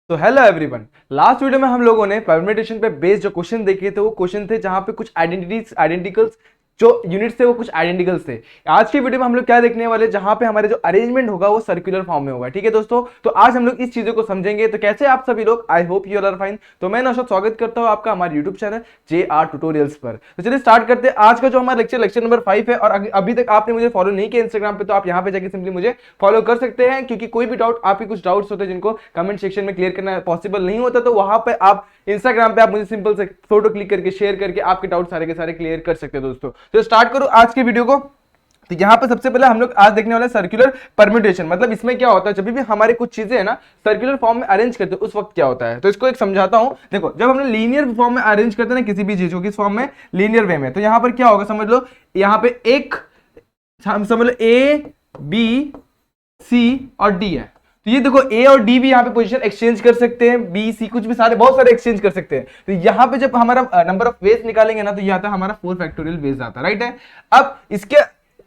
तो hello everyone. Last video में हम लोगों ने परम्यूटेशन पे बेस्ड जो क्वेश्चन देखे थे वो क्वेश्चन थे जहां पे कुछ आइडेंटिकल्स जो यूनिट्स थे वो कुछ आइडेंटिकल्स थे। आज की वीडियो में हम लोग क्या देखने वाले, जहां पे हमारे जो अरेंजमेंट होगा वो सर्कुलर फॉर्म में होगा। ठीक है दोस्तों, तो आज हम लोग इस चीजों को समझेंगे। तो कैसे आप सभी लोग, I hope you are fine. तो मैं नौशाद स्वागत करता हूं आपका हमारे यूट्यूब चैनल JR ट्यूटोरियल्स पर। तो चलिए स्टार्ट करते हैं आज का जो हमारा लेक्चर नंबर 5 है। और अभी तक आपने मुझे फॉलो नहीं किया इंस्टाग्राम पे, तो आप यहाँ पे जाकर सिंपली मुझे फॉलो कर सकते हैं, क्योंकि कोई भी डाउट, आपके कुछ डाउट्स होते हैं जिनको कमेंट सेक्शन में क्लियर करना पॉसिबल नहीं होता, तो वहां पे आप इंस्टाग्राम पे आप मुझे सिंपल से फोटो क्लिक करके शेयर करके आपके डाउट सारे के सारे क्लियर कर सकते हैं दोस्तों। तो स्टार्ट करो आज की वीडियो को। तो यहां पे सबसे पहले हम लोग आज देखने वाले सर्कुलर परम्यूटेशन। मतलब इसमें क्या होता है, जब भी हमारे कुछ चीजें है ना सर्कुलर फॉर्म में अरेंज करते हैं उस वक्त क्या होता है। तो इसको एक समझाता हूं। देखो, जब हमने लीनियर फॉर्म में अरेंज करते हैं ना किसी भी चीज को, किस फॉर्म में, लीनियर वे में, तो यहां पर क्या होगा समझ लो। यहां पे एक हम समझ लो A B C और D है। तो ये देखो A और D भी यहाँ पे पोजीशन एक्सचेंज कर सकते हैं, B C कुछ भी सारे बहुत सारे एक्सचेंज कर सकते हैं। तो यहाँ पे जब हमारा नंबर ऑफ वेज निकालेंगे ना, तो ये आता है हमारा 4 फैक्टोरियल वेज आता है, राइट है।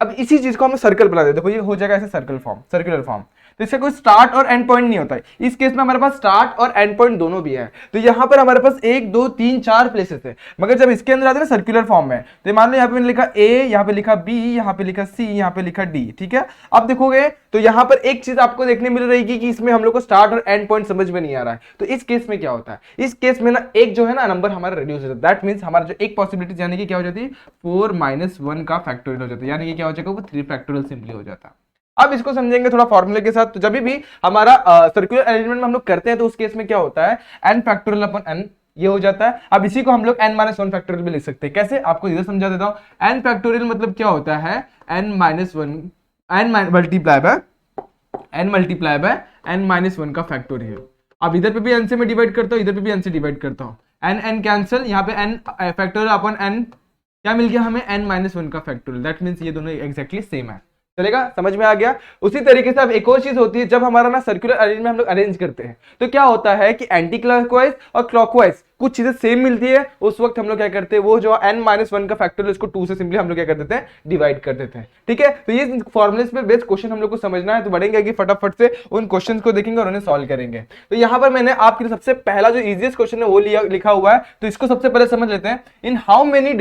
अब इसी चीज को हम सर्कल बना देते हैं। देखो ये हो जाएगा ऐसे सर्कल फॉर्म, सर्कुलर फॉर्म। तो इसका कोई स्टार्ट और एंड पॉइंट नहीं होता है। इस केस में हमारे पास स्टार्ट और एंड पॉइंट दोनों भी है। तो यहां पर हमारे पास 1 2 3 4 प्लेसेस है। मगर जब इसके अंदर आते हैं ना सर्कुलर फॉर्म में, तो मान लो यहाँ पे मैंने लिखा A, यहाँ पे लिखा B, यहाँ पे लिखा C, यहाँ पे लिखा D। ठीक है, अब देखोगे तो यहाँ पर एक चीज आपको देखने मिल रही है कि इसमें हम लोग को स्टार्ट और एंड पॉइंट समझ में नहीं आ रहा है। तो इस केस में क्या होता है, इस केस में ना एक जो है ना नंबर हमारा रिड्यूस हो जाता है। दैट मींस हमारा जो एक पॉसिबिलिटी यानी कि क्या हो जाती है, 4 - 1 का फैक्टोरियल हो जाता है, यानी कि क्या हो जाएगा, वो 3 फैक्टोरियल सिंपली हो जाता है। अब इसको समझेंगे थोड़ा फॉर्मूले के साथ। तो जब भी हमारा सर्कुलर अरेंजमेंट में हम लोग करते हैं तो उस केस में क्या होता है, n फैक्टोरियल अपन n ये हो जाता है। अब इसी को हम लोग n-1 फैक्टोरियल भी लिख सकते हैं। कैसे, आपको इधर समझा देता हूं। n फैक्टोरियल मतलब क्या होता है, n मल्टीप्लाई बाय n-1 का फैक्टोरियल। अब इधर पे भी n से मैं डिवाइड करता हूं, इधर पे भी n से डिवाइड करता हूं। n कैंसिल, यहाँ पे n फैक्टोरियल अपन n क्या मिल गया हमें, n-1 का फैक्टोरियल। दैट मींस ये दोनों एग्जैक्टली सेम है। चलेगा, समझ में आ गया। उसी तरीके से अब एक और चीज होती है, जब हमारा ना सर्कुलर अरेंजमेंट हम लोग अरेंज करते हैं तो क्या होता है कि एंटी क्लॉकवाइज और क्लॉकवाइज कुछ चीजें सेम मिलती है। उस वक्त हम लोग क्या करते हैं, वो जो n-1 का फैक्टोरियल उसको 2 से सिंपली हम लोग क्या कर देते हैं, डिवाइड कर देते हैं। ठीक है, तो ये फॉर्मुलेस पे बेस्ड क्वेश्चन हम लोग को समझना है। तो बढ़ेंगे कि फटाफट से उन क्वेश्चंस को देखेंगे और उन्हें सॉल्व करेंगे। तो यहां पर मैंने आपके लिए सबसे पहला जो इजीएस्ट क्वेश्चन है वो लिखा हुआ है। तो इसको सबसे पहले समझ लेते हैं। In how many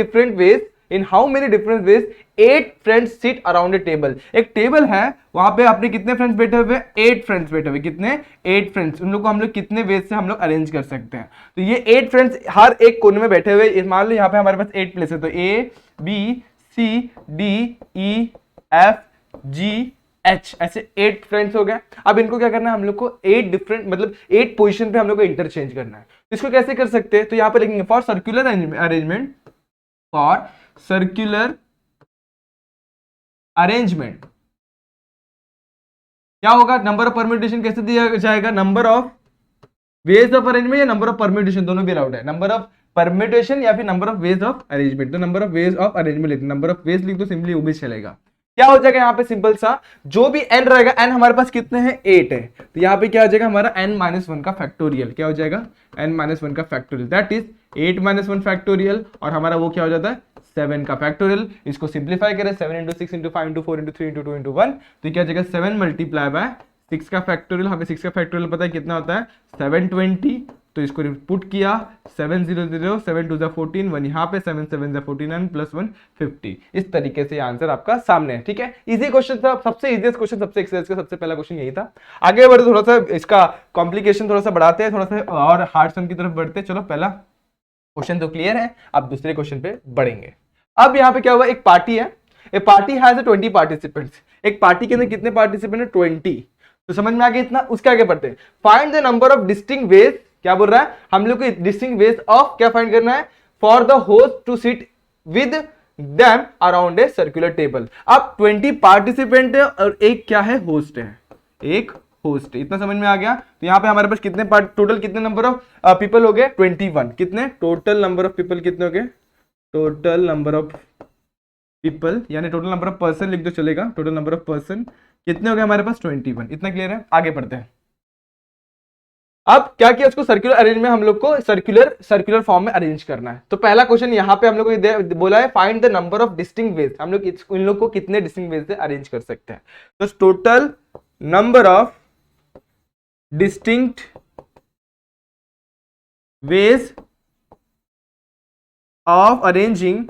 different ways 8 friends seat around a table. एक टेबल है, वहां पे आपने कितने फ्रेंड्स बैठे हुए, 8 फ्रेंड्स बैठे हुए। कितने, 8 फ्रेंड्स। उन लोग को हम लोग कितने वेज से हम लोग अरेंज कर सकते हैं। तो ये 8 फ्रेंड्स हर एक कोने में बैठे हुए। मान लो यहाँ पे हमारे पास 8 प्लेस है, तो A B C D E F G H ऐसे 8 फ्रेंड्स हो गए। अब इनको क्या करना है, हम लोग को 8 डिफरेंट मतलब 8 पोजीशन पे हम लोग को इंटरचेंज करना है। इसको कैसे कर सकते हैं, तो यहाँ पे लिखेंगे for circular arrangement, for circular arrangement क्या होगा, नंबर ऑफ परम्यूटेशन कैसे दिया जाएगा, number of ways of arrangement या नंबर ऑफ परम्यूटेशन, दोनों भी अलाउड है। नंबर ऑफ परम्यूटेशन या फिर number of ways of arrangement. तो number of ways of arrangement लिख, नंबर ऑफ वेज लिख दो, सिंपली वो भी चलेगा। क्या हो जाएगा यहाँ पे, सिंपल सा, जो भी n रहेगा, n हमारे पास कितने हैं, 8 है। तो यहाँ पे क्या हो जाएगा हमारा n-1 का फैक्टोरियल। क्या हो जाएगा, n-1 का फैक्टोरियल, दैट इज 8-1 फैक्टोरियल। और हमारा वो क्या हो जाता है, 7 का फैक्टोरियल। इसको सिंप्लीफाई करें, 7 × 6 × 5 × 4 × 3 × 2 × 1, तो क्या हो जाएगा 7 मल्टीप्लाई बाय 6 का फैक्टोरियल। हमें 6 का फैक्टोरियल पता है कितना होता है, 720। तो इसको पुट किया, 7 0 0 7 2 14, 1 यहाँ पे, 7 7 49 प्लस 1 50। इस तरीके से आंसर आपका सामने है। ठीक है, इजी क्वेश्चन था, सबसे इजीएस्ट क्वेश्चन, सबसे एक्सरसाइज का सबसे पहला क्वेश्चन यही था। आगे बढ़े, थोड़ा सा इसका कॉम्प्लिकेशन थोड़ा सा बढ़ाते हैं, थोड़ा सा और हार्ड सम की तरफ बढ़ते हैं। चलो, पहला क्वेश्चन तो क्लियर है, अब दूसरे क्वेश्चन पे बढ़ेंगे। अब यहाँ पे क्या हुआ, एक पार्टी है, ए पार्टी हैज 20 पार्टिसिपेंट्स। एक पार्टी के अंदर कितने पार्टिसिपेंट है, 20। तो समझ में आ गया इतना। उसके आगे बढ़ते हैं, find the number of distinct ways. क्या बोल रहा है, हम लोग को डिस्टिंक्ट वेज ऑफ क्या फाइंड करना है, for the host to sit with them around a circular table. अब 20 पार्टिसिपेंट है और एक क्या है, होस्ट है, एक होस्ट है। इतना समझ में आ गया। तो यहाँ पे हमारे पास कितने टोटल कितने नंबर ऑफ पीपल हो गए, 21। कितने, टोटल नंबर ऑफ पीपल कितने हो गए, टोटल नंबर ऑफ पीपल यानी टोटल नंबर ऑफ पर्सन लिख दो, चलेगा। टोटल नंबर ऑफ पर्सन कितने हो गए हमारे पास, 21। इतना क्लियर है, आगे बढ़ते हैं। अब क्या किया, उसको सर्कुलर अरेंज में हम लोग को सर्कुलर फॉर्म में अरेंज करना है। तो पहला क्वेश्चन यहाँ पे हम लोग को बोला है, find the number of distinct ways. हम लोग इन लोग को कितने डिस्टिंक्ट वेज से अरेंज कर सकते हैं। तो total number of distinct ways of arranging,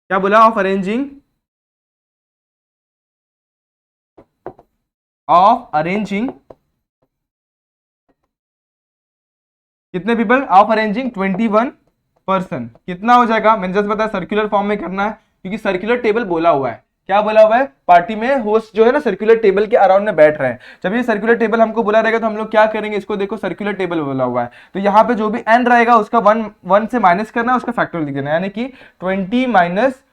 क्या बोला, ऑफ अरेंजिंग, ऑफ अरेंजिंग कितने पीपल, ऑफ अरेंजिंग 21 पर्सन, कितना हो जाएगा, मैंने जस्ट बताया सर्कुलर फॉर्म में करना है, क्योंकि सर्कुलर टेबल बोला हुआ है, क्या बोला हुआ है, पार्टी में होस्ट जो है ना सर्कुलर टेबल के अराउंड में बैठ रहे हैं। जब ये सर्कुलर टेबल हमको बोला रहेगा तो हम लोग क्या करेंगे, इसको देखो सर्कुलर टेबल बोला हुआ है, तो यहाँ पे जो भी एन रहेगा उसका वन से माइनस करना है, उसका फैक्टोरियल लिख देना है, यानी कि 21 माइनस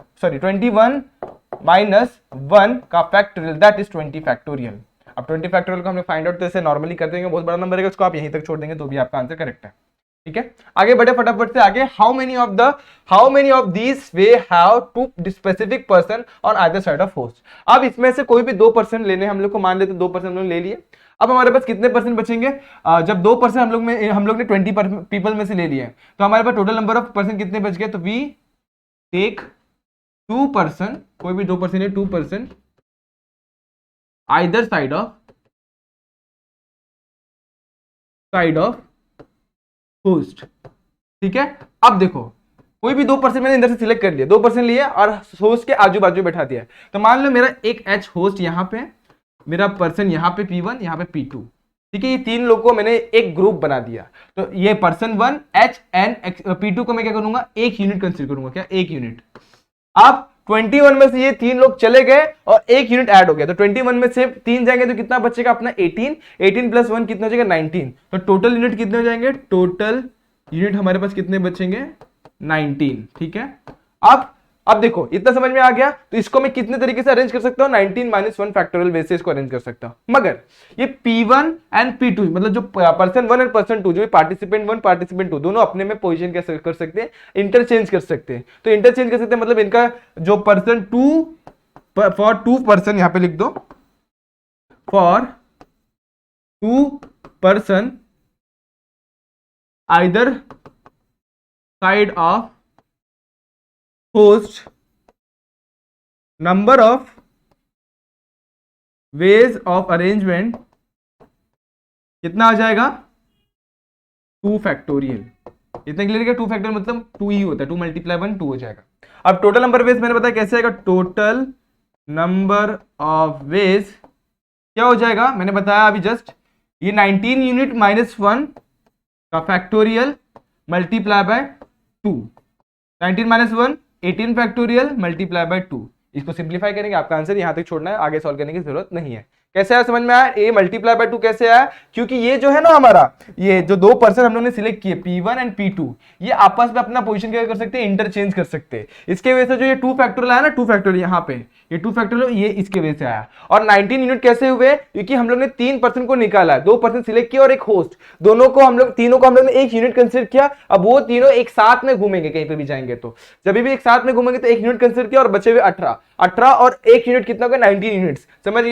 1 का फैक्टोरियल, दैट इज 20 फैक्टोरियल। अब 20 फैक्टोरियल को हम लोग फाइंड आउट तो ऐसे नॉर्मली कर देंगे, बहुत बड़ा नंबर है, उसको आप यहीं तक छोड़ देंगे तो भी आपका आंसर करेक्ट है। ठीक है, आगे बढ़े फटाफट से आगे। How many of these ways have two specific person on either side of host. अब इसमें से कोई भी 2% लेने हम लोग को, मान लेते 2% हम लोग ले लिए। अब हमारे पास कितने परसेंट बचेंगे, जब 2% हम लोग ने 20 पीपल में से ले लिए, तो हमारे पास टोटल नंबर ऑफ पर्सन कितने बच गए, तो वी टेक 2%, कोई भी 2% है, 2% आइदर साइड ऑफ होस्ट। ठीक है, अब देखो कोई भी 2% मैंने इधर से सिलेक्ट कर लिया, 2% लिए और होस्ट के आजू बाजू बैठा दिया, तो मान लो मेरा एक एच होस्ट यहाँ पे, मेरा पर्सन यहाँ पे P1, यहाँ पे P2। ठीक है, ये तीन लोग को मैंने एक ग्रुप बना दिया, तो ये पर्सन 1 एच एंड P2 को मैं क्या करूंगा, एक यूनिट कंसीडर करूंगा, क्या, एक यूनिट। अब 21 में से ये तीन लोग चले गए और एक यूनिट ऐड हो गया, तो 21 में से 3 जाएंगे तो कितना बचेगा अपना 18 प्लस 1 कितना हो जाएगा 19, तो टोटल यूनिट कितने हो जाएंगे, टोटल यूनिट हमारे पास कितने बचेंगे 19। ठीक है, अब देखो इतना समझ में आ गया, तो इसको मैं कितने तरीके से अरेंज कर सकता हूं, 19 माइनस 1 फैक्टोरियल वे से इसको अरेंज कर सकता हूं। मगर ये P1 एंड P2 मतलब जो पर्सन 1 एंड पर्सन 2, जो पार्टिसिपेंट 1 पार्टिसिपेंट 2 दोनों अपने में पोजीशन कैसे कर सकते हैं, इंटरचेंज कर सकते हैं। तो इंटरचेंज कर सकते हैं मतलब इनका जो पर्सन 2 फॉर 2 पर्सन, यहां पे लिख दो for 2 person either side of host, number of ways of arrangement कितना आ जाएगा, 2 फैक्टोरियल। इतना क्लियर है, 2 फैक्टोरियल मतलब 2 ही होता है, 2 मल्टीप्लाई 1 2 हो जाएगा। अब टोटल नंबर वेज मैंने बताया कैसे आएगा, टोटल नंबर ऑफ वेज क्या हो जाएगा, मैंने बताया अभी जस्ट, ये 19 यूनिट माइनस 1 का factorial multiply by 2, 19 minus 1 18 factorial multiply by 2। इसको सिंप्लीफाई करेंगे, आपका आंसर यहां तक छोड़ना है, आगे सॉल्व करने की जरूरत नहीं है। कैसे आया समझ में आया, ए मल्टीप्लाई बाय 2 कैसे आया, क्योंकि ये जो है ना हमारा, ये जो 2% हम लोग ने सिलेक्ट किए P1 एंड P2, ये आपस में अपना पोजीशन क्या कर सकते हैं, इंटरचेंज कर सकते हैं। इसके वजह से जो ये 2 फैक्टोरियल आया ना, 2 फैक्टोरियल यहाँ पे, ये 2 फैक्टोरियल ये इसके वजह से आया। और 19 यूनिट कैसे हुए, क्योंकि हम लोग ने 3% को निकाला है, 2% सिलेक्ट किया और एक होस्ट, दोनों को हम लोग, तीनों को हम लोग ने एक यूनिट कंसीडर किया। अब वो तीनों एक साथ में घूमेंगे, कहीं पे भी जाएंगे तो जब भी एक साथ में घूमेंगे तो एक यूनिट कंसीडर किया और बचे हुए 18 और एक यूनिट कितना होगा 19 यूनिट्स। समझ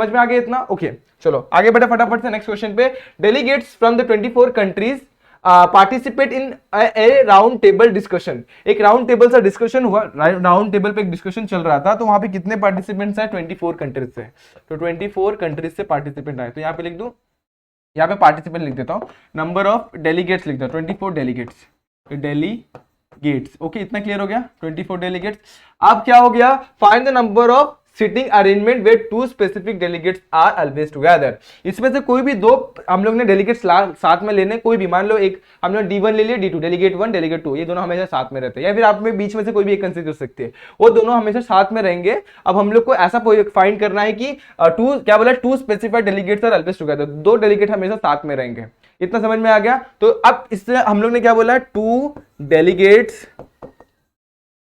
में आ गया इतना, ओके। चलो आगे बढ़े फटाफट से नेक्स्ट क्वेश्चन पे। Delegates from the 24 countries participate in A round table discussion. एक राउंड टेबल सा डिस्कशन हुआ, राउंड टेबल पे एक डिस्कशन चल रहा था, तो वहां पे कितने पार्टिसिपेंट्स हैं, 24 कंट्रीज से, तो 24 कंट्रीज से पार्टिसिपेंट आए, तो यहाँ पे लिख दूं, यहाँ पे पार्टिसिपेंट लिख देता हूँ, नंबर ऑफ डेलीगेट्स लिख दो 24 डेलीगेट्स, डेलीगेट्स, ओके इतना क्लियर हो गया, 24 डेलीगेट्स। अब क्या हो गया, find the number of sitting arrangement where 2 specific delegates are always together. इसमें से कोई भी 2 हम लोग ने डेलीगेट्स साथ में लेने, कोई भी, मान लो एक हमने D1 ले लिया, D2, डेलीगेट 1 डेलीगेट 2, ये दोनों हमेशा साथ में रहते हैं, या फिर आप में बीच में से कोई भी एक कंसीडर कर सकते हैं, वो दोनों हमेशा साथ में रहेंगे। अब हम लोग को ऐसा फाइंड करना है कि 2 specified delegates are always together, 2 delegate हमेशा साथ में रहेंगे। इतना समझ में आ गया। तो अब इससे हम लोग ने क्या बोला, 2 delegates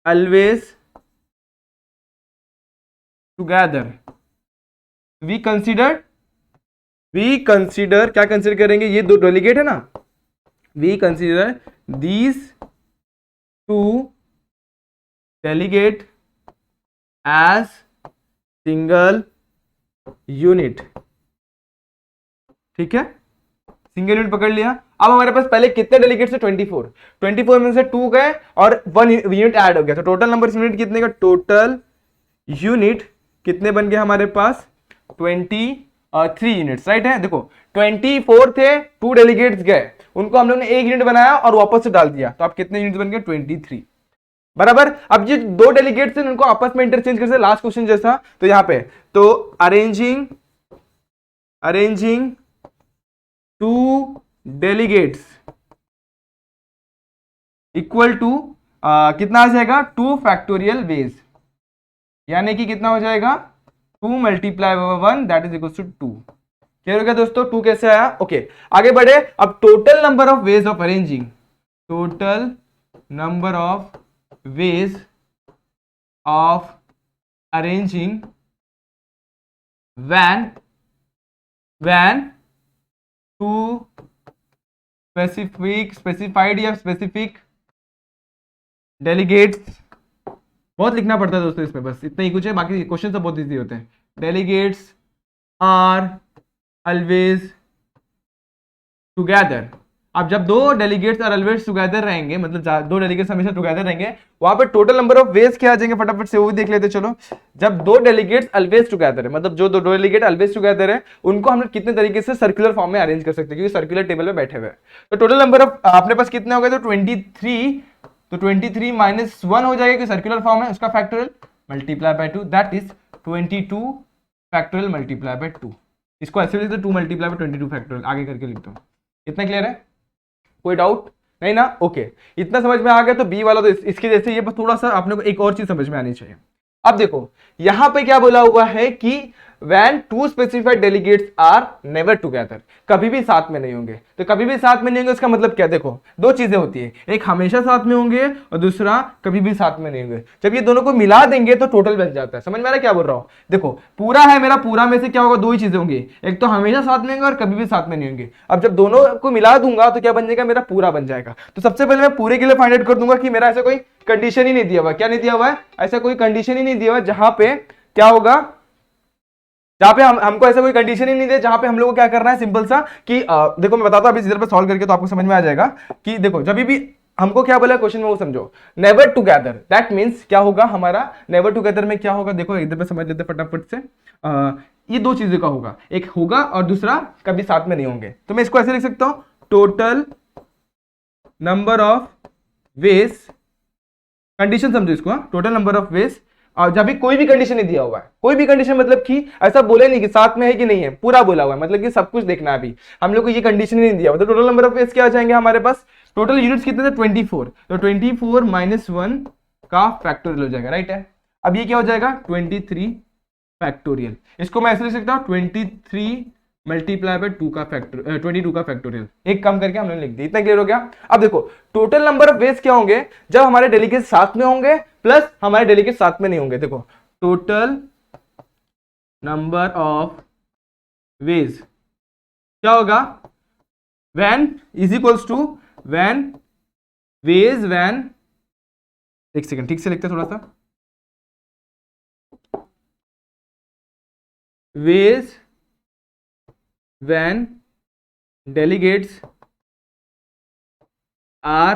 always together. We consider क्या कंसीडर करेंगे, ये 2 डेलीगेट है ना, we consider these 2 delegate as single unit. ठीक है, सिंगल यूनिट पकड़ लिया। अब हमारे पास पहले कितने डेलीगेट्स है, 24 में से 2 गए और 1 यूनिट ऐड हो गया, तो टोटल नंबर यूनिट कितने का, टोटल यूनिट कितने बन गए हमारे पास 20 3 यूनिट्स, राइट है। देखो 24 थे, 2 डेलीगेट्स गए, उनको हम लोग ने 1 यूनिट बनाया और वापस से डाल दिया, तो आप कितने यूनिट बन गए 23 बराबर। अब ये 2 डेलीगेट्स हैं उनको आपस में इंटरचेंज कर सकते, लास्ट क्वेश्चन जैसा। तो यहां पे तो अरेंजिंग 2 डेलीगेट्स इक्वल टू कितना आ जाएगा 2 फैक्टोरियल वेज, यानी कि कितना हो जाएगा 2 multiply 1 that is equal to 2। Clear हो गया दोस्तों 2 कैसे आया। ओके आगे बढ़े। अब total number of ways of arranging, total number of ways of arranging when two specified या स्पेसिफिक डेलीगेट्स, बहुत लिखना पड़ता है दोस्तों इसमें, बस इतना ही कुछ है, बाकी क्वेश्चन सब बहुत इजी होते हैं। Delegates are always together. अब जब 2 डेलीगेट्स आर ऑलवेज टुगेदर रहेंगे, मतलब 2 डेलीगेट्स हमेशा टुगेदर रहेंगे, वहां पे टोटल नंबर ऑफ वेज क्या आ जाएंगे फटाफट से वो भी देख लेते चलो। जब 2 डेलीगेट्स ऑलवेज टुगेदर है, मतलब जो 2 डेलीगेट ऑलवेज टुगेदर है, उनको हम लोग कितने तरीके से सर्कुलर फॉर्म में अरेंज कर सकते हैं, क्योंकि सर्कुलर टेबल में बैठे हुए हैं। तो टोटल नंबर ऑफ अपने पास कितने हो गए, तो 23, तो 23 माइनस 1 हो जाएगा, कि सर्कुलर फॉर्म है, उसका factorial multiply by 2 that is 22 factorial multiply by 2। इसको ऐसे लिख दो 2 मल्टीप्लाई बाय 22 फैक्टोरियल, आगे करके लिख दो। इतना क्लियर है, कोई डाउट नहीं ना। ओके इतना समझ में आ गया। तो बी वाला तो इसके जैसे, ये थोड़ा सा आपने को एक और चीज समझ में आनी चाहिए। अब देखो यहां पे क्या बोला हुआ है कि when 2 specified delegates are never together, कभी भी साथ में नहीं होंगे। तो कभी भी साथ में नहीं होंगे उसका मतलब क्या, देखो 2 चीजें होती है, एक हमेशा साथ में होंगे और दूसरा कभी भी साथ में नहीं होंगे। जब ये दोनों को मिला देंगे तो टोटल बन जाता है। समझ में आ रहा है क्या बोल रहा हूं। देखो पूरा है मेरा, पूरा में से क्या होगा 2 ही चीजें होंगी, एक तो हमेशा साथ में होंगे और कभी भी साथ में नहीं होंगे। अब जब दोनों को मिला दूंगा तो क्या बन जाएगा, मेरा पूरा बन जाएगा। तो सबसे पहले मैं पूरे के लिए फाइंड आउट कर दूंगा कि मेरा ऐसा कोई कंडीशन ही नहीं दिया हुआ। क्या नहीं दिया हुआ है, ऐसा कोई कंडीशन ही नहीं दिया हुआ जहां पे क्या होगा, जहां पे हमको ऐसा कोई कंडीशन ही नहीं दे, जहां पे हम लोग को क्या करना है सिंपल सा कि देखो मैं बताता हूं अभी इधर पे सॉल्व करके तो आपको समझ में आ जाएगा कि देखो जब भी हमको क्या बोला क्वेश्चन में वो समझो, नेवर टुगेदर, दैट मींस क्या होगा हमारा नेवर टुगेदर में क्या होगा, देखो इधर पे समझ लेते फटाफट से। ये 2 चीजों का होगा, एक होगा और दूसरा कभी साथ में नहीं होंगे। तो मैं इसको ऐसे लिख सकता हूं, total number of veg, condition समझो इसको, टोटल नंबर ऑफ वेज, और जब भी कोई भी कंडीशन नहीं दिया हुआ है, कोई भी कंडीशन मतलब कि ऐसा बोले नहीं कि साथ में है कि नहीं है, पूरा बोला हुआ है, मतलब कि सब कुछ देखना है। अभी हम लोग को ये कंडीशन नहीं दिया हुआ, तो टोटल नंबर ऑफ वेज क्या आ जाएंगे हमारे पास, टोटल यूनिट्स कितने थे 24, तो 24 माइनस 1 का फैक्टोरियल हो जाएगा, राइट है। अब ये क्या हो जाएगा 23 फैक्टोरियल, इसको मैं ऐसे लिख सकता हूँ 23 मल्टीप्लाई बाय 2 का फैक्टर 22 का फैक्टोरियल, एक कम करके हमने लिख दिया। इतना क्लियर हो गया। अब देखो टोटल नंबर ऑफ वेज क्या होंगे, जब हमारे डेलीगेट साथ में होंगे प्लस हमारे डेलीगेट साथ में नहीं होंगे। देखो टोटल नंबर ऑफ वेज क्या होगा, when is equals to when ways, when एक सेकंड ठीक से लिखते थोड़ा सा, ways when delegates are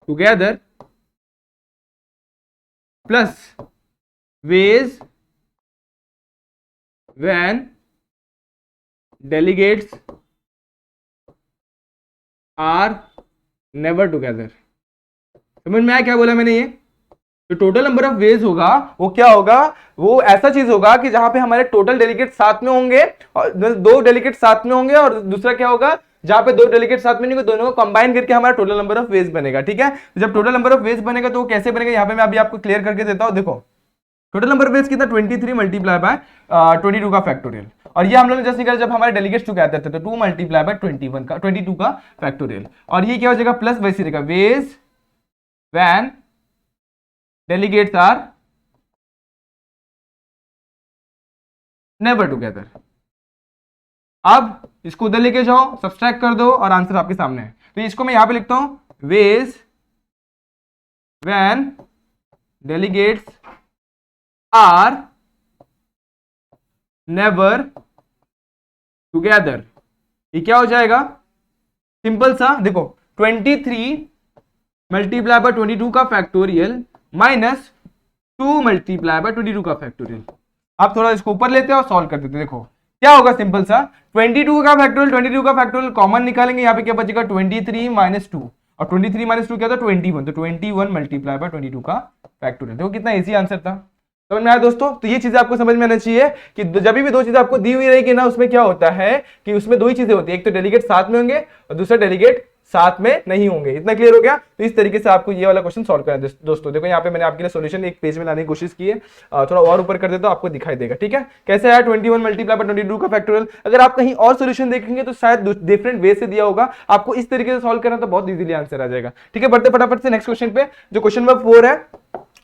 together plus ways when delegates are never together। समझ में आया क्या बोला मैंने। ये तो टोटल नंबर ऑफ वेज होगा वो क्या होगा, वो ऐसा चीज होगा कि जहां पे हमारे टोटल डेलीगेट साथ में होंगे और 2 डेलीगेट साथ में होंगे, और दूसरा क्या होगा जहां पे 2 डेलीगेट साथ में नहीं होंगे, दोनों को कंबाइन करके हमारा टोटल नंबर ऑफ वेज बनेगा। ठीक है, तो जब टोटल नंबर ऑफ वेज बनेगा तो वो कैसे बनेगा, यहां पे मैं अभी आपको क्लियर करके देता हूं। देखो टोटल नंबर ऑफ वेज कितना 23 मल्टीप्लाई बाय 22 का फैक्टोरियल, और ये हम लोग ने जस्ट निकाला जब हमारे डेलीगेट्स टुगेदर थे, तो 2 मल्टीप्लाई बाय 21 का 22 का फैक्टोरियल, और ये क्या हो जाएगा प्लस वैसे रहेगा ways when delegates are never together। अब इसको उधर लेके जाओ, सब्सट्रैक्ट कर दो और आंसर आपके सामने है। तो इसको मैं यहां पे लिखता हूं ways when delegates are never together, ये क्या हो जाएगा सिंपल सा, देखो 23 मल्टीप्लाई बाय 22 का फैक्टोरियल माइनस 2 मल्टीप्लाई बाय 22 का फैक्टोरियल। आप थोड़ा इसको ऊपर लेते हैं और सॉल्व कर देते हैं। देखो क्या होगा सिंपल सा, 22 का फैक्टोरियल, 22 का फैक्टोरियल कॉमन निकालेंगे, यहाँ पे क्या बचेगा 23 माइनस 2, और 23 माइनस 2 क्या था 21, तो 21 मल्टीप्लाई बाय 22 का फैक्टोरियल। देखो कितना इजी आंसर था, समझ में आया दोस्तों। तो ये चीजें आपको समझ में आना चाहिए कि जब भी दो चीजें आपको दी हुई रहेगी ना, उसमें क्या होता है कि उसमें दो ही चीजें होती है, एक तो डेलीगेट साथ में होंगे और दूसरा डेलीगेट साथ में नहीं होंगे। इतना क्लियर हो गया। तो इस तरीके से आपको ये वाला क्वेश्चन सॉल्व करना है दोस्तों। देखो यहाँ पे मैंने आपके लिए सॉल्यूशन एक पेज में लाने की कोशिश की है, थोड़ा और ऊपर कर दे तो आपको दिखाई देगा, ठीक है। कैसे आया 21 मल्टीप्लाई बाय 22 का फैक्टोरियल। अगर आप कहीं और सॉल्यूशन देखेंगे तो शायद डिफरेंट वे से दिया होगा, आपको इस तरीके से सॉल्व करना तो बहुत इजीली आंसर आ जाएगा, ठीक है। बढ़ते फटाफट से नेक्स्ट क्वेश्चन पे, जो क्वेश्चन नंबर 4 है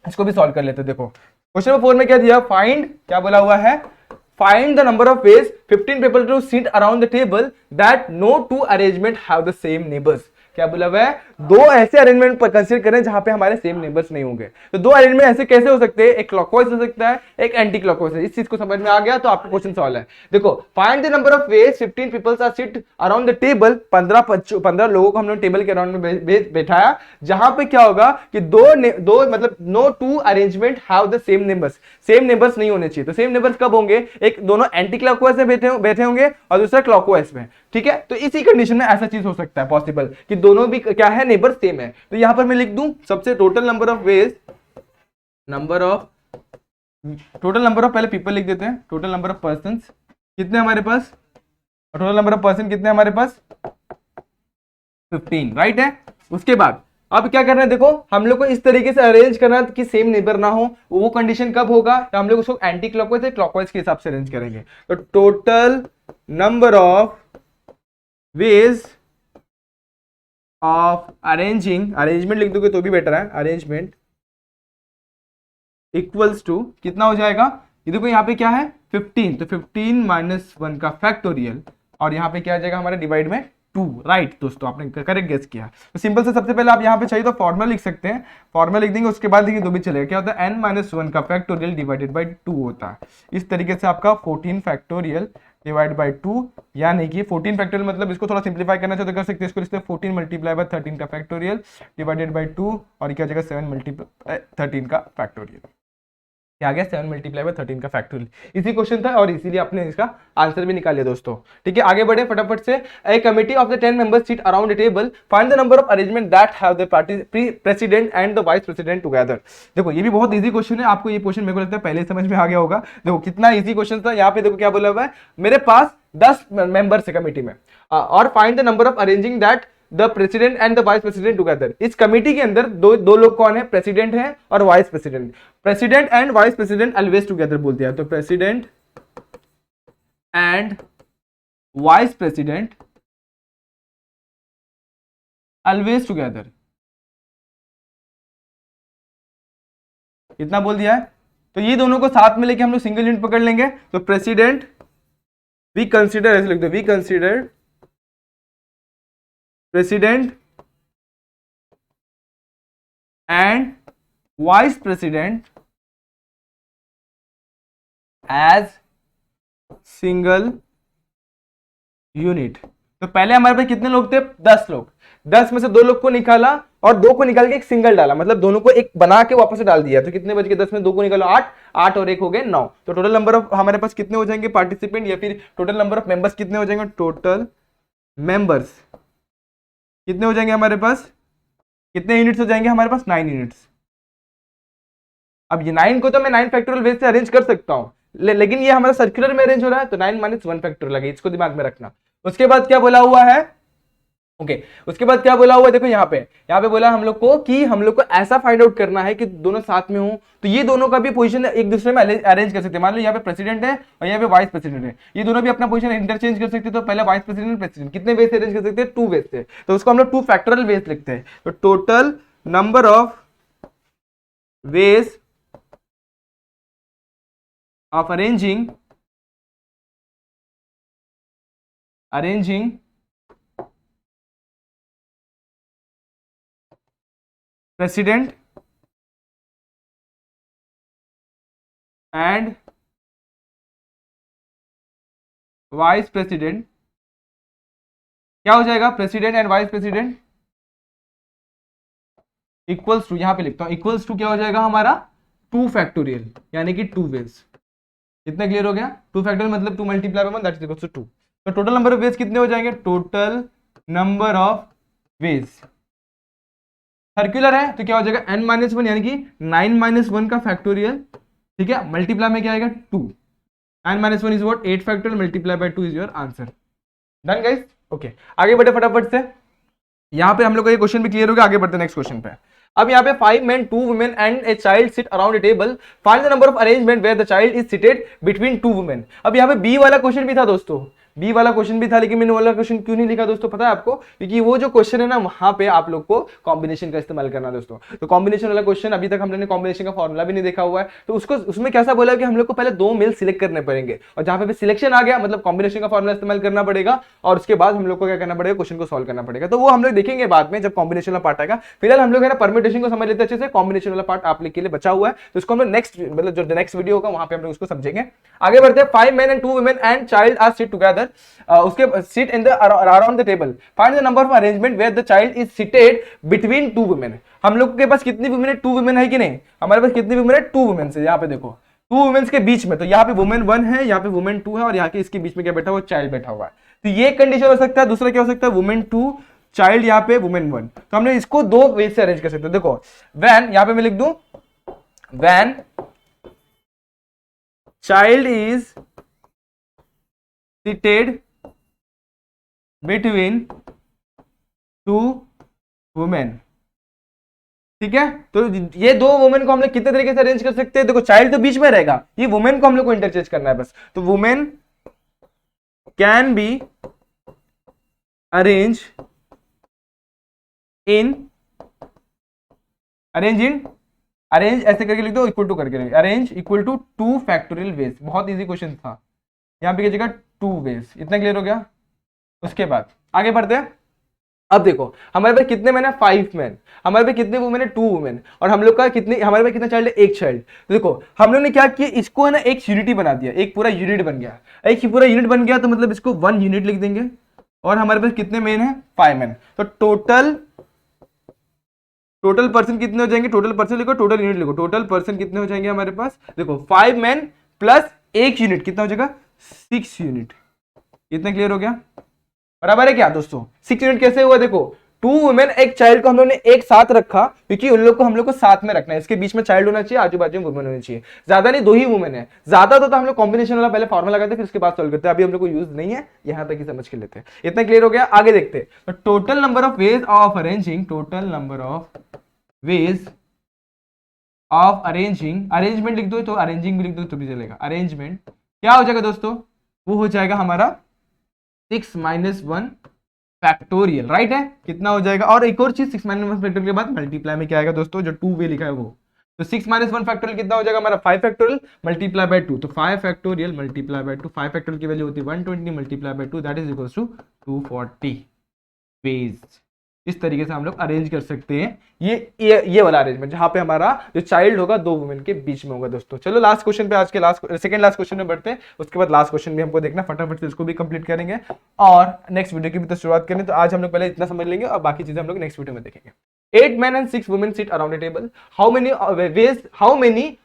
इसको भी सॉल्व कर लेते हैं। देखो क्वेश्चन नंबर 4 में क्या दिया, फाइंड, क्या बोला हुआ है, find the number of ways 15 people to sit around the table that no two arrangement have the same neighbors। क्या बोला हुआ है, दो ऐसे अरेंजमेंट कंसीडर करें जहां पे हमारे सेम नेबर्स नहीं होंगे। तो दो अरेंजमेंट ऐसे कैसे हो सकते हैं, एक क्लॉकवाइज हो सकता है, एक एंटी क्लॉकवाइज है। इस चीज को समझ में आ गया तो आपका क्वेश्चन सॉल्व है। देखो find the number of ways 15 peoples are sit around the table, 15 लोगों को हम लोग टेबल के अराउंड में बैठाया, जहां पे क्या होगा कि दो मतलब no two arrangement have the same neighbours, same neighbours नहीं होने चाहिए। तो सेम नेबर्स कब होंगे, एक दोनों एंटी क्लॉकवाइज में बैठे होंगे और दूसरा क्लॉकवाइज में, ठीक है। तो इसी कंडीशन में ऐसा चीज हो सकता है पॉसिबल कि दोनों भी क्या है, नेबर सेम है। तो यहां पर मैं लिख दूं सबसे total number of veg, total number of पहले पीपल लिख देते हैं, टोटल नंबर ऑफ पर्सन कितने हमारे पास, टोटल नंबर ऑफ पर्सन कितने हमारे पास 15, राइट है। उसके बाद अब क्या करना है, देखो हम लोग को इस तरीके से अरेंज करना कि सेम नेबर ना हो। वो कंडीशन कब होगा, तो हम लोग उसको एंटी क्लॉकवाइज या क्लॉकवाइज के हिसाब से अरेंज करेंगे। तो total number of ways of arranging, arrangement लिख दोगे तो भी बेटर है, अरेंजमेंट इक्वल्स टू कितना हो जाएगा, ये देखो यहाँ पे क्या है 15, तो 15 माइनस 1 का फैक्टोरियल, और यहाँ पे क्या आ जाएगा हमारे डिवाइड में 2, राइट दोस्तों, आपने करेक्ट गेस किया। तो सिंपल से सबसे पहले आप यहाँ पे चाहिए तो फॉर्मूला लिख सकते हैं, फॉर्मूला लिख देंगे, उसके बाद देखिए तो भी चलेगा। क्या होता है n माइनस 1 का फैक्टोरियल डिवाइडेड बाई 2 होता है। इस तरीके से आपका 14 फैक्टोरियल डिवाइड बाई 2, यानी कि 14 फैक्टोरियल मतलब इसको थोड़ा सिंप्लीफाई करना चाहते तो कर सकते हैं, इसको लिखते हैं 14 मल्टीप्लाई बाय 13 का फैक्टोरियल डिवाइडेड बाई 2, और क्या हो जाएगा 7 मल्टीप्लाई 13 का फैक्टोरियल। क्या आ गया 7 मल्टीप्लाई बाय 13 का फैक्टोरियल। इसी क्वेश्चन था और इसीलिए आपने इसका आंसर भी निकाल लिया दोस्तों, ठीक है। आगे बढ़े फटाफट से। ए committee of the 10 members seat around the table, find the number of arrangement that have the president and the vice president together. देखो ये भी बहुत इजी क्वेश्चन है, आपको ये क्वेश्चन मेरे को लगता है पहले समझ में आ गया होगा। देखो कितना इजी क्वेश्चन था। यहाँ पे देखो क्या बोला हुआ है, मेरे पास 10 मेंबर्स है कमिटी में, और find the number of arranging that the president and the vice president together. इस कमिटी के अंदर दो लोग कौन है, प्रेसिडेंट है और vice president. President and vice president always together बोलते हैं, तो president and vice president always together, इतना बोल दिया है। तो ये दोनों को साथ में लेके हम लोग सिंगल यूनिट पकड़ लेंगे। तो प्रेसिडेंट वी कंसीडर, ऐसे लिख दो, we consider president and vice president as single unit. तो पहले हमारे पास कितने लोग थे, 10 लोग। 10 में से 2 लोग को निकाला और 2 को निकाल के एक सिंगल डाला, मतलब दोनों को एक बना के वापस से डाल दिया। तो कितने बच गए, 10 में 2 को निकालो 8, 8 और 1 हो गए 9। तो टोटल नंबर ऑफ हमारे पास कितने हो जाएंगे पार्टिसिपेंट, या फिर टोटल नंबर ऑफ मेंबर्स कितने हो जाएंगे, टोटल मेंबर्स कितने हो जाएंगे हमारे पास, कितने यूनिट्स हो जाएंगे हमारे पास, 9 यूनिट्स। अब ये 9 को तो मैं 9 फैक्टोरियल वेज से अरेंज कर सकता हूँ, लेकिन ये हमारा सर्कुलर में अरेंज हो रहा है, तो 9 माइनस 1 फैक्टोरियल लगे, इसको दिमाग में रखना। उसके बाद क्या बोला हुआ है, उसके बाद क्या बोला हुआ है, देखो यहाँ पे बोला हम लोग को कि हम लोग को ऐसा फाइंड आउट करना है कि दोनों साथ में हो। तो ये दोनों का भी पोजीशन एक दूसरे में अरेंज कर सकते हैं। मान लो यहाँ पे प्रेसिडेंट है और यहाँ पे वाइस प्रेसिडेंट है, ये दोनों भी अपना पोजीशन इंटरचेंज कर सकते हैं। तो पहले वाइस प्रेसिडेंट प्रेसिडेंट कितने वेज से अरेंज कर सकते हैं, 2 वेज से, तो उसको हम लोग 2 फैक्टोरियल वेज लिखते हैं। तो total number of ways of arranging president and vice president, क्या हो जाएगा, president and vice president equals to, यहां पे लिखता हूं इक्वल्स टू क्या हो जाएगा हमारा 2 फैक्टोरियल, यानी कि 2 वेज। इतना क्लियर हो गया। 2 फैक्टोरियल मतलब 2 multiply by 1 that is equal to 2। तो टोटल नंबर ऑफ वेज कितने हो जाएंगे, total number of ways circular है तो क्या हो जाएगा n-1 यानी कि 9 - 1 का फैक्टोरियल, ठीक है, मल्टीप्लाई में क्या आएगा 2, 9 - 1 is what 8 factorial multiply by 2 is your answer. Done guys, okay आगे बढ़े फटाफट से। यहां पे हम लोग का ये क्वेश्चन भी क्लियर हो गया, आगे बढ़ते हैं नेक्स्ट क्वेश्चन पे। अब यहाँ पे 5 men 2 women and a child sit around a table, find the number of arrangement where the child is seated between 2 women। अब यहाँ पे बी वाला क्वेश्चन भी था दोस्तों, बी वाला क्वेश्चन भी था, लेकिन मैंने वाला क्वेश्चन क्यों नहीं लिखा दोस्तों पता है आपको, क्योंकि वो जो क्वेश्चन है ना वहां पे आप लोग को कॉम्बिनेशन का इस्तेमाल करना दोस्तों। तो कॉम्बिनेशन वाला क्वेश्चन अभी तक हम लोगों ने कॉम्बिनेशन का फॉर्मूला भी नहीं देखा हुआ है, तो उसको उसमें कैसा बोला कि हम लोग को पहले 2 मेल सिलेक्ट करने पड़ेंगे, और जहां पे सिलेक्शन आ गया मतलब कॉम्बिनेशन का फॉर्मूला इस्तेमाल करना पड़ेगा, और उसके बाद हम लोग को क्या करना पड़ेगा, क्वेश्चन को सॉल्व करना पड़ेगा। तो वो हम लोग देखेंगे बाद में जब कॉम्बिनेशन वाला पार्ट आएगा। फिलहाल हम लोग है ना परम्यूटेशन को समझ लेते हैं अच्छे से, कॉम्बिनेशन वाला पार्ट आप लोग के लिए बचा हुआ है, तो इसको हम लोग नेक्स्ट मतलब जो नेक्स्ट वीडियो होगा वहां पे हम लोग उसको समझेंगे। आगे बढ़ते हैं। 5 men and 2 women and child are sit together, उसके sit in the around the table, find the number of arrangement where the child is seated between 2 women। हम लोग के पास कितनी वुमेन है, 2 वुमेन है कि नहीं, हमारे पास कितनी वुमेन है 2 वुमेन से, यहाँ पे देखो 2 वुमेन्स के बीच में, तो यहाँ पे वुमेन 1 है, यहाँ पे वुमेन 2 है, और यहाँ के इसके बीच में क्या बैठा हुआ, चाइल्ड बैठा हुआ है। तो ये कंडीशन हो सकता है। दूसरा क्या हो सकता है, वुमेन 2 चाइल्ड यहाँ पे वुमेन 1। तो हमने इसको 2 वे से अरेंज कर सकते हैं। देखो व्हेन, यहाँ पे मैं लिख दूं when child is seated between 2 women, ठीक है। तो ये 2 वुमेन को हम लोग कितने तरीके से अरेंज कर सकते हैं, देखो चाइल्ड तो बीच में रहेगा, ये वुमेन को हम लोग को इंटरचेंज करना है बस। तो women can be arrange in arrange ऐसे करके लिख दो, इक्वल टू करके arrange equal to 2 factorial ways. बहुत इजी क्वेश्चन था, यहां पे कीजिएगा 2 वेज। इतना क्लियर हो गया। उसके बाद आगे बढ़ते हैं। अब देखो हमारे पास कितने मैन है, 5 मैन, हमारे पास कितने वुमेन है 2 वुमेन, और हम लोग का कितने, हमारे पास कितना चाइल्ड है, 1 चाइल्ड। तो देखो हम लोग ने क्या किया, इसको है ना एक यूनिटी बना दिया, एक पूरा यूनिट बन गया, एक पूरा यूनिट बन गया, तो मतलब इसको 1 यूनिट लिख देंगे। और हमारे पास कितने मैन है, 5 मैन, तो टोटल पर्सन कितने हो जाएंगे, टोटल पर्सन लिखो, टोटल यूनिट लिखो, टोटल पर्सन कितने हो जाएंगे हमारे पास, देखो 5 मैन प्लस 1 यूनिट कितना हो जाएगा, 6 यूनिट। इतना क्लियर हो गया, बराबर है क्या दोस्तों। 6 यूनिट कैसे हुआ, देखो 2 वुमेन 1 चाइल्ड को हम लोग ने एक साथ रखा, क्योंकि उन लोग को हम लोग को साथ में रखना है, इसके बीच में चाइल्ड होना चाहिए, आजू बाजू में वुमेन होनी चाहिए, ज्यादा नहीं 2 ही वुमेन है। ज्यादा तो हम लोग कॉम्बिनेशन वाला पहले फॉर्मूला लगाते हैं, फिर उसके बाद सॉल्व करते हैं, अभी हम लोग को यूज नहीं है, यहां तक ही समझ के लेते हैं। इतना क्लियर हो गया, आगे देखते हैं। तो total number of ways of arranging, total number of ways of arranging, arrangement लिख दो तो अरेंजिंग भी लिख दो तो भी चलेगा, अरेंजमेंट क्या हो जाएगा दोस्तों, वो हो जाएगा हमारा 6 - 1 फैक्टोरियल, राइट है, कितना हो जाएगा। और एक और चीज 6 - 1 फैक्टोरियल के बाद मल्टीप्लाई में क्या आएगा दोस्तों, जो 2 वे लिखा है वो, तो 6 - 1 फैक्टोरियल कितना हो जाएगा हमारा, 5 फैक्टोरियल मल्टीप्लाई बाय 2, तो 5 फैक्टोरियल मल्टीप्लाई बाय 2, 5 फैक्टोरियल की वैल्यू होती है 120 multiply by 2 that is equals to 240 ways. इस तरीके से हम लोग अरेंज कर सकते हैं ये वाला अरेंजमेंट, जहां पे हमारा जो चाइल्ड होगा 2 वुमेन के बीच में होगा दोस्तों। चलो लास्ट क्वेश्चन पे, आज के सेकंड लास्ट क्वेश्चन में बढ़ते हैं, उसके बाद लास्ट क्वेश्चन भी हमको देखना, फटाफट से इसको भी कंप्लीट करेंगे और नेक्स्ट वीडियो की भी तो शुरुआत करें। तो आज हम लोग पहले इतना समझ लेंगे और बाकी चीजें हम लोग नेक्स्ट वीडियो में देखेंगे। 8 men and 6 women sit around a table. How many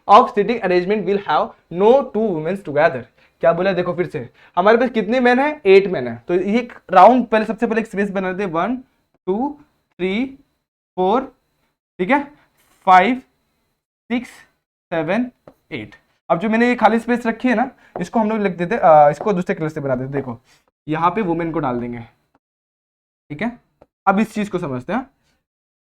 of sitting arrangement will have no 2 women together? क्या बोला देखो फिर से, हमारे पास कितने मैन है, 8 मैन है, तो ये राउंड पहले सबसे पहले एक स्पेस बना देते हैं, 1 2 3 4, ठीक है, 5 6 7 8। अब जो मैंने ये खाली स्पेस रखी है ना, इसको हम लोग लिख देते, इसको दूसरे कलर से बना देते। देखो यहाँ पे वुमेन को डाल देंगे, ठीक है। अब इस चीज को समझते हैं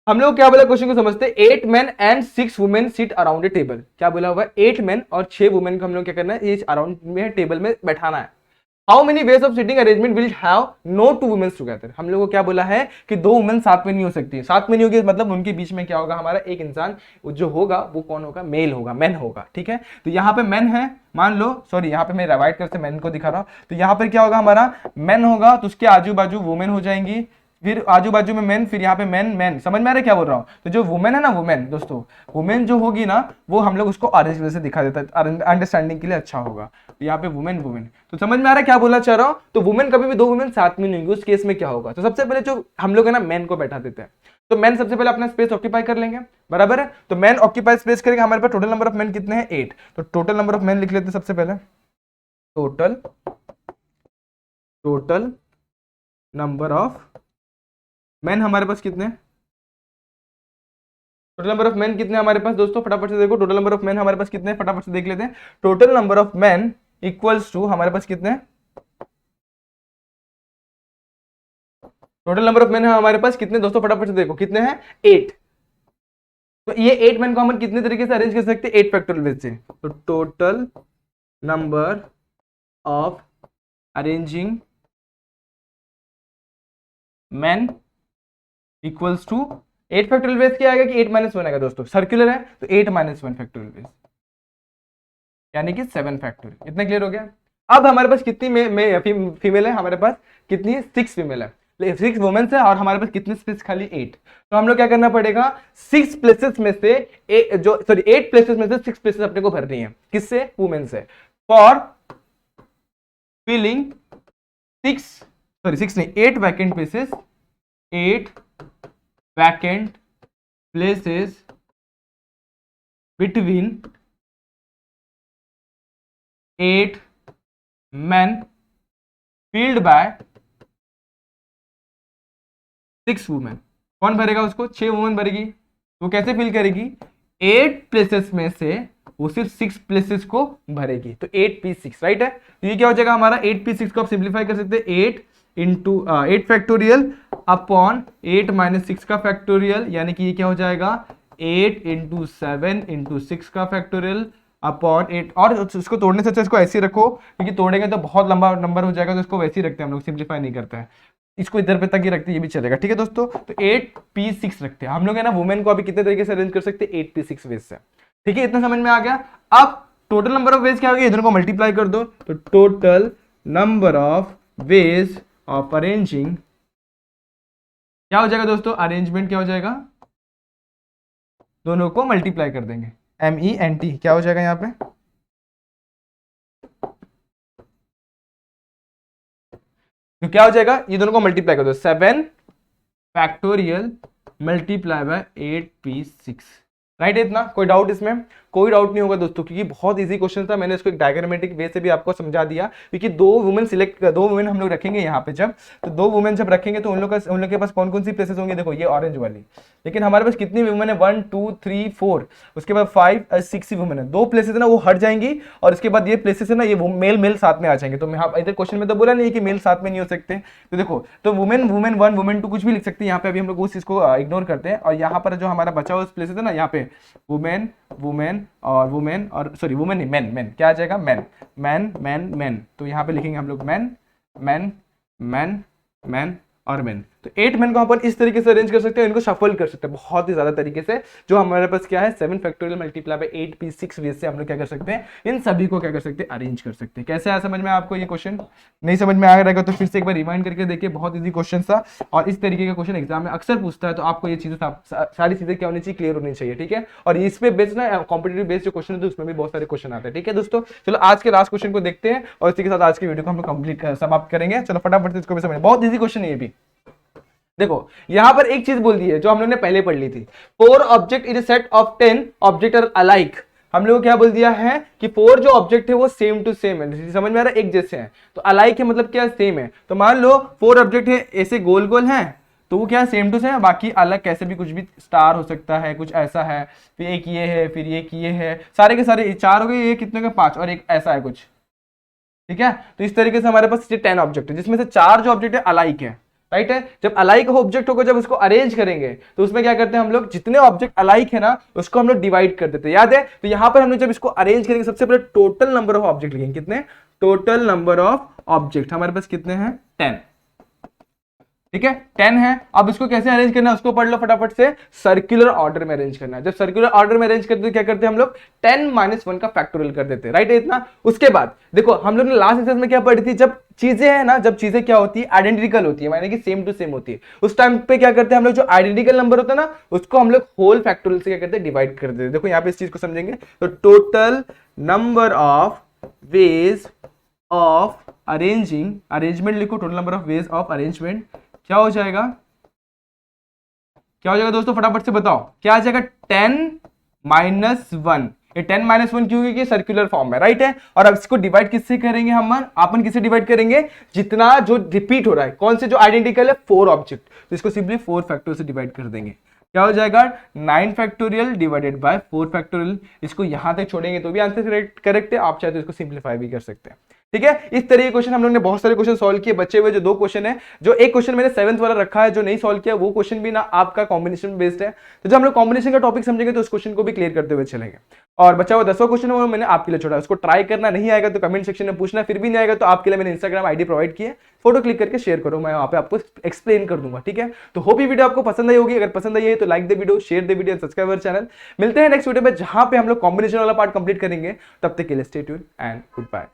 हम लोग, क्या बोला क्वेश्चन को समझते हैं। 8 men and 6 women sit around a table, क्या बोला हुआ है, 8 men और 6 वुमेन को हम लोग क्या करना है, इस अराउंड में टेबल में बैठाना है। How many ways of sitting arrangement will have no 2 women together, हम लोगों को क्या बोला है कि 2 वुमेन साथ में नहीं हो सकती, साथ में नहीं होगी मतलब उनके बीच में क्या होगा, हमारा एक इंसान जो होगा वो कौन होगा, मेल होगा, मैन होगा, ठीक है। तो यहाँ पे मैन है, मान लो, सॉरी यहाँ पे मैं राइट करके मैन को दिखा रहा हूँ, तो यहाँ पर क्या होगा, हमारा मैन होगा, तो उसके आजू बाजू वुमेन हो जाएंगी, फिर आजू बाजू में मैन, फिर यहाँ पे मैन, समझ में आ रहा है क्या बोल रहा हूँ। तो जो वुमेन है ना, वुमेन दोस्तों, वुमेन जो होगी ना, वो हम लोग उसको ऑरेंज कलर से दिखा देता है, अंडरस्टैंडिंग के लिए अच्छा होगा। तो यहाँ पे वुमेन, तो समझ में आ रहा है क्या बोलना चाह रहा हूँ। तो वुमेन कभी भी 2 वुमेन साथ में नहीं होंगी, उस केस में क्या होगा, तो सबसे पहले जो हम लोग है ना मैन को बैठा देते हैं, तो मैन सबसे पहले अपना स्पेस ऑक्यूपाई कर लेंगे, बराबर है। तो मैन ऑक्यूपाई स्पेस करेंगे, हमारे पास टोटल नंबर ऑफ मैन कितने हैं, 8, तो टोटल नंबर ऑफ मैन लिख लेते हैं सबसे पहले, टोटल नंबर ऑफ मैन हमारे पास कितने हैं? टोटल नंबर ऑफ मैन कितने हमारे पास दोस्तों, फटाफट से देखो टोटल नंबर ऑफ मैन हमारे पास कितने हैं, फटाफट से देख लेते हैं। Total number of man equals to हमारे पास कितने हैं, टोटल नंबर ऑफ मैन है हमारे पास कितने दोस्तों, फटाफट से देखो कितने हैं, 8। तो ये 8 मैन को हम कितने तरीके से अरेंज कर सकते हैं, 8 फैक्टोरियल वेज से। तो total number of arranging man equals to 8 factorial ways क्या आएगा कि 8 माइनस 1 आएगा दोस्तों, सर्कुलर है तो 8 माइनस 1 फैक्टोरियल वेज यानी कि 7 फैक्टोरियल। इतना क्लियर हो गया। अब हमारे पास कितनी फीमेल है, हमारे पास कितनी 6 फीमेल है, 6 वुमेन्स है और हमारे पास कितनी स्पेस खाली 8। तो हम लोग क्या करना पड़ेगा, 6 प्लेसेस में से 8 प्लेसेस में से 6 प्लेसेस अपने को भरनी है, किससे, वुमेन से। फॉर फिलिंग 6 नहीं 8 vacant places, 8 vacant places between 8 men filled by 6 women. कौन भरेगा उसको, 6 वुमेन भरेगी। वो कैसे फिल करेगी, 8 प्लेसेस में से वो सिर्फ 6 प्लेसेस को भरेगी, तो 8p6 राइट है। तो ये क्या हो जाएगा हमारा 8p6 को आप सिंप्लीफाई कर सकते हैं 8 फैक्टोरियल अपॉन 8 माइनस 6 का फैक्टोरियल, यानी कि ये क्या हो जाएगा 8 इंटू 7 इंटू 6 का फैक्टोरियल अपॉन 8। और उसको तोड़ने से अच्छा इसको ऐसे ही रखो, क्योंकि तोड़ेंगे तो बहुत लंबा नंबर हो जाएगा, तो इसको वैसे ही रखते हैं हम लोग, सिंप्लीफाई नहीं करते हैं, इसको इधर पे तक ही रखते हैं, ये भी चलेगा। ठीक है दोस्तों, तो 8p6 रखते हैं हम लोग, है ना। वुमेन को अभी कितने तरीके से अरेंज कर सकते हैं, 8p6 वेज से। ठीक है, इतना समझ में आ गया। अब टोटल नंबर ऑफ वेज क्या हो गया, इधर को मल्टीप्लाई कर दो, तो total number of ways of arranging क्या हो जाएगा दोस्तों, अरेंजमेंट क्या हो जाएगा, दोनों को मल्टीप्लाई कर देंगे, MENT क्या हो जाएगा यहाँ पे, तो क्या हो जाएगा, ये दोनों को मल्टीप्लाई कर दो, 7 factorial multiply bye 8p6 right. इतना कोई डाउट इसमें, कोई डाउट नहीं होगा दोस्तों, क्योंकि बहुत इजी क्वेश्चन था। मैंने इसको एक डायग्रामेटिक वे से भी आपको समझा दिया, क्योंकि दो वुमेन हम लोग रखेंगे यहाँ पे, जब तो 2 वुमेन जब रखेंगे तो उन लोग के पास कौन कौन सी प्लेसेस होंगे, देखो ये ऑरेंज वाली। लेकिन हमारे पास कितनी वुमेन है, 1 2 3 4, उसके बाद 5 6 वुमेन है। 2 प्लेसेस है ना वो हट जाएंगी, और इसके बाद ये प्लेसेस है ना ये मेल साथ में आ जाएंगे। तो यहाँ इधर क्वेश्चन में तो बोला नहीं कि मेल साथ में नहीं हो सकते, तो देखो तो वुमेन 1 वुमेन 2 कुछ भी लिख सकते हैं। यहाँ पे अभी हम लोग उस चीज को इग्नोर करते हैं, और यहाँ पर जो हमारा बचा हुआ प्लेसेस है ना, यहाँ पे वुमेन और सॉरी वुमेन नहीं मैन क्या आ जाएगा, मैन। तो यहाँ पे लिखेंगे हम लोग मैन और मैन। तो 8 मैन को अपन इस तरीके से अरेंज कर सकते हैं, इनको शफल कर सकते हैं बहुत ही ज्यादा तरीके से। जो हमारे पास क्या है 7 factorial multiply bye 8p6 veg से हम लोग क्या कर सकते हैं, इन सभी को क्या कर सकते हैं, अरेंज कर सकते हैं। कैसे आया समझ में आपको ये क्वेश्चन, नहीं समझ में आ रहेगा तो फिर से एक बार रिवाइंड करके देखिए, बहुत इजी क्वेश्चन था। और इस तरीके का क्वेश्चन एग्जाम में अक्सर पूछता है, तो आपको ये चीजें सारी चीजें क्या होनी चाहिए, क्लियर होनी चाहिए। ठीक है, और इस पे बेस्ड ना कॉम्पिटेटिव बेस्ड जो क्वेश्चन है उसमें भी बहुत सारे क्वेश्चन आते हैं। ठीक है दोस्तों, चलो आज के लास्ट क्वेश्चन को देखते हैं, और इसी के साथ आज की वीडियो को हम लोग कंप्लीट समाप्त करेंगे। चलो फटाफट से इसको भी समझ, बहुत इजी क्वेश्चन है ये भी। देखो यहां पर एक चीज बोल दी है जो हम लोग ने पहले पढ़ ली थी, 4 object in set of 10 object are alike. हम लोग को क्या बोल दिया है कि 4 जो ऑब्जेक्ट है वो सेम टू सेम है, समझ में आ रहा है, एक जैसे हैं। तो अलाइक है मतलब क्या, सेम है। तो मान लो 4 ऑब्जेक्ट है ऐसे गोल गोल हैं, तो वो क्या सेम टू सेम है, बाकी अलग कैसे भी कुछ भी स्टार हो सकता है, कुछ ऐसा है, फिर एक ये है, फिर एक ये है, सारे के सारे 4 हो गए, ये कितने का 5, और एक ऐसा है कुछ। ठीक है, तो इस तरीके से हमारे पास 10 ऑब्जेक्ट है, जिसमें से 4 जो ऑब्जेक्ट है अलाइक है, राइट है। जब अलाइक ऑब्जेक्ट होगा, जब उसको अरेंज करेंगे तो उसमें क्या करते हैं हम लोग, जितने ऑब्जेक्ट अलाइक है ना उसको हम लोग डिवाइड कर देते हैं, याद है। तो यहां पर हम लोग जब इसको अरेंज करेंगे, सबसे पहले टोटल नंबर ऑफ ऑब्जेक्ट लिखेंगे, कितने, टोटल नंबर ऑफ ऑब्जेक्ट हमारे पास कितने हैं, 10। ठीक है 10 है। अब इसको कैसे अरेंज करना है उसको पढ़ लो फटाफट से, सर्कुलर ऑर्डर में अरेंज करना है। जब सर्कुलर ऑर्डर में अरेंज करते हैं क्या करते हैं हम लोग, 10 - 1 का फैक्टोरियल कर देते हैं, राइट है इतना। उसके बाद देखो हम लोग ने लास्ट सेशन में क्या पढ़ी थी, जब चीजें है ना, जब चीजें क्या होती है, आइडेंटिकल होती है, माने कि सेम टू सेम होती है, उस टाइम पे क्या करते हैं हम लोग, जो आइडेंटिकल नंबर होता है ना उसको हम लोग होल फैक्टोरियल से क्या करते हैं, डिवाइड कर देते हैं। देखो यहाँ पे इस चीज को समझेंगे, तो total number of ways of arrangement लिखो, total number of ways of arrangement क्या हो जाएगा, क्या हो जाएगा दोस्तों, फटाफट से बताओ क्या आ जाएगा, 10 - 1 ये 10 - 1 क्यों, क्योंकि सर्कुलर फॉर्म में, राइट है। और अब इसको डिवाइड किससे करेंगे हम, अपन किससे डिवाइड करेंगे, जितना जो रिपीट हो रहा है, कौन से जो आइडेंटिकल है 4 ऑब्जेक्ट, तो इसको सिंपली 4 फैक्टोरियल से डिवाइड कर देंगे। क्या हो जाएगा 9 फैक्टोरियल डिवाइडेड बाय 4 फैक्टोरियल। इसको यहां तक छोड़ेंगे तो भी आंसर करेक्ट है, आप चाहे तो इसको सिंप्लीफाई भी कर सकते हैं। ठीक है, इस तरह के क्वेश्चन हम लोग ने बहुत सारे क्वेश्चन सॉल्व किए, बचे हुए जो 2 क्वेश्चन है, जो एक क्वेश्चन मैंने 7th वाला रखा है जो नहीं सॉल्व किया, वो क्वेश्चन भी ना आपका कॉम्बिनेशन बेस्ड है। तो जब हम लोग कॉम्बिनेशन का टॉपिक समझेंगे तो उस क्वेश्चन को भी क्लियर करते हुए चलेंगे। और बचा हुआ 10वां क्वेश्चन वो मैंने आपके लिए छोड़ा, उसको ट्राई करना, नहीं आएगा तो कमेंट सेक्शन में पूछना, फिर भी नहीं आएगा तो आपके लिए मैंने इंस्टाग्राम आईडी प्रोवाइड की है, फोटो क्लिक करके शेयर करो, मैं वहां पे आपको एक्सप्लेन कर दूंगा। ठीक है, तो होप ये वीडियो आपको पसंद आई होगी, अगर पसंद आई है तो like the video, share the video, subscribe our channel. मिलते हैं नेक्स्ट वीडियो में जहां पे हम लोग कॉम्बिनेशन वाला पार्ट कंप्लीट करेंगे, तब तक के लिए stay tuned and good bye.